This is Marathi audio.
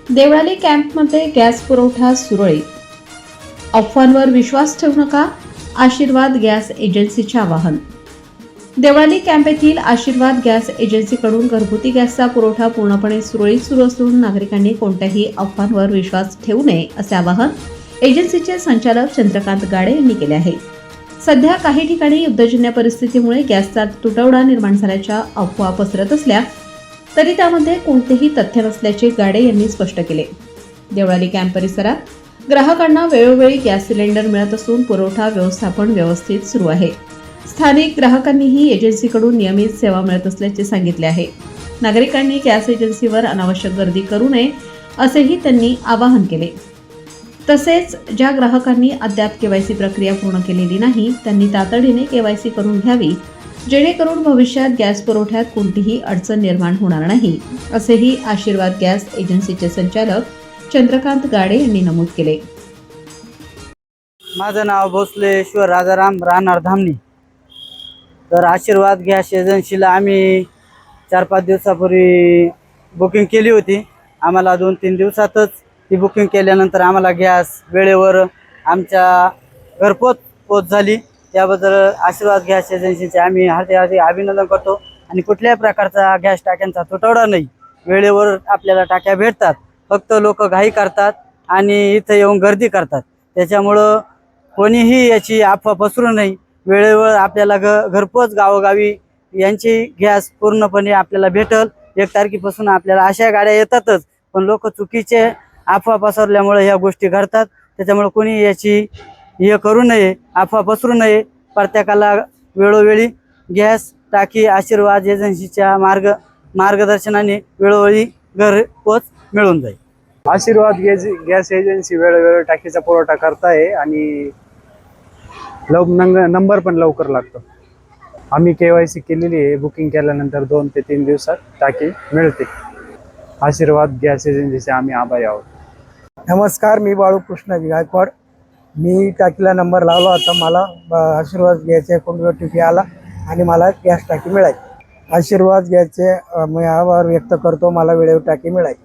देवळाली कॅम्पमध्ये गॅस पुरवठा सुरळीत, अफवांवर विश्वास ठेवू नका, आशीर्वाद गॅस एजन्सीचे आवाहन. देवळाली कॅम्प येथील आशीर्वाद गॅस एजन्सीकडून घरगुती गॅसचा पुरवठा पूर्णपणे सुरळीत सुरू असून नागरिकांनी कोणत्याही अफवांवर विश्वास ठेवू नये असे आवाहन एजन्सीचे संचालक चंद्रकांत गाडे यांनी केले आहे. सध्या काही ठिकाणी युद्धजन्य परिस्थितीमुळे गॅसचा तुटवडा निर्माण झाल्याच्या अफवा पसरत असल्या तरी त्यामध्ये कोणतेही तथ्य नसल्याचे गाडे यांनी स्पष्ट केले. देवळाली कॅम्प परिसरात ग्राहकांना वेळोवेळी गॅस सिलेंडर मिळत असून पुरवठा व्यवस्थापन व्यवस्थित सुरू आहे. स्थानिक ग्राहकांनीही एजन्सीकडून नियमित सेवा मिळत असल्याचे सांगितले आहे. नागरिकांनी गॅस एजन्सीवर अनावश्यक गर्दी करू नये असेही त्यांनी आवाहन केले. तसेच ज्या ग्राहकांनी अद्याप केवायसी प्रक्रिया पूर्ण केलेली नाही त्यांनी तातडीने केवायसी करून घ्यावी, जेणेकरून भविष्यात गॅस पुरवठ्यात कोणतीही अडचण निर्माण होणार नाही असेही आशीर्वाद गॅस एजन्सीचे संचालक चंद्रकांत गाडे यांनी नमूद केले. माझं नाव भोसले ईश्वर राजाराम, राहणार धामणी. तर आशीर्वाद गॅस एजन्सीला आम्ही 4-5 दिवसापूर्वी बुकिंग केली होती. आम्हाला 2-3 दिवसातच ती बुकिंग केल्यानंतर आम्हाला गॅस वेळेवर आमच्या घरपोच झाली. त्याबद्दल आशीर्वाद गॅस एजन्सीचे आम्ही हार्दिक अभिनंदन करतो. आणि कुठल्याही प्रकारचा गॅस टाक्यांचा तुटवडा नाही, वेळेवर आपल्याला टाक्या भेटतात. फक्त लोक घाई करतात आणि इथं येऊन गर्दी करतात. त्याच्यामुळं कोणीही याची अफवा पसरू नये. वेळेवर आपल्याला घरपोच गावोगावी यांची गॅस पूर्णपणे आपल्याला भेटल. 1 तारखेपासून आपल्याला अशा गाड्या येतातच, पण लोक चुकीचे अफवा पसरल्यामुळे ह्या गोष्टी घडतात. त्याच्यामुळे कोणी याची हे करू नये, अफवा पसरू नये. प्रत्येकाला वेळोवेळी गॅस टाकी आशीर्वाद एजन्सीच्या मार्गदर्शनाने वेळोवेळी घरपोच मिळून जाईल. आशीर्वाद गॅस एजन्सी वेळोवेळी टाकीचा पुरवठा करताय आणि नंबर पण लवकर लागतो. आम्ही KYC केलेली आहे. बुकिंग केल्यानंतर 2 ते 3 दिवसात टाकी मिळते. आशीर्वाद गॅस एजन्सीचे आम्ही आभारी आहोत. नमस्कार, मी बाळू कृष्ण गायकवाड. मी टाकीला नंबर लावला होता. मला आशीर्वाद गॅसच्या अकाउंटवर OTP आला आणि मला गॅस टाकी मिळाली. आशीर्वाद गॅसचे मी आभार व्यक्त करतो. मला वेळेवर टाकी मिळाली.